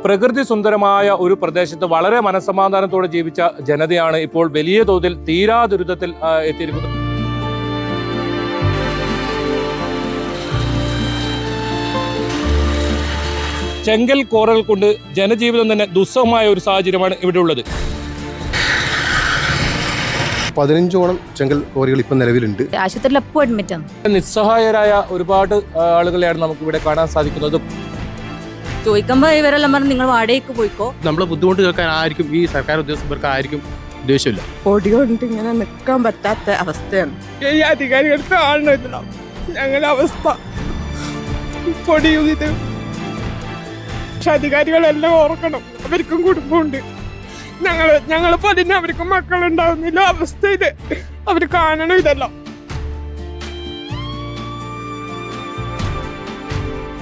പ്രകൃതി സുന്ദരമായ ഒരു പ്രദേശത്ത് വളരെ മനസ്സമാധാനത്തോടെ ജീവിച്ച ജനതയാണ് ഇപ്പോൾ വലിയ തോതിൽ തീരാ ദുരിതത്തിൽ എത്തിയിരിക്കുന്നത്. ചെങ്കൽ കോറകൾ കൊണ്ട് ജനജീവിതം തന്നെ ദുസ്സഹമായ ഒരു സാഹചര്യമാണ് ഇവിടെ ഉള്ളത്. 15ഓളം ചെങ്കൽ കോറികൾ ഇപ്പം നിലവിലുണ്ട്. ആശുപത്രിയിൽ എപ്പോൾ അഡ്മിറ്റ് ആണ്. നിസ്സഹായരായ ഒരുപാട് ആളുകളെയാണ് നമുക്ക് ഇവിടെ കാണാൻ സാധിക്കുന്നത്. ചോദിക്കുമ്പോ ഇവരെല്ലാം പറഞ്ഞ് നിങ്ങൾ വാടകയ്ക്ക് പോയിക്കോ. നമ്മളെ ബുദ്ധിമുട്ട് കേൾക്കാൻ ആയിരിക്കും ഈ സർക്കാർ ഉദ്യോഗസ്ഥർക്ക് ആയിരിക്കും ഉദ്ദേശമില്ല. പൊടി കൊണ്ട് ഇങ്ങനെ നിൽക്കാൻ പറ്റാത്ത അവസ്ഥയാണ്. ഈ അധികാരികൾ കാണുന്നില്ല ഞങ്ങളുടെ അവസ്ഥ. പൊടിയും ഇത് പക്ഷെ അധികാരികളെല്ലാം ഓർക്കണം, അവർക്കും കുടുംബമുണ്ട്. ഞങ്ങളിപ്പോ അതിന് അവർക്കും മക്കളുണ്ടാവുന്നില്ല അവസ്ഥ. ഇത് അവർ കാണണം ഇതെല്ലാം.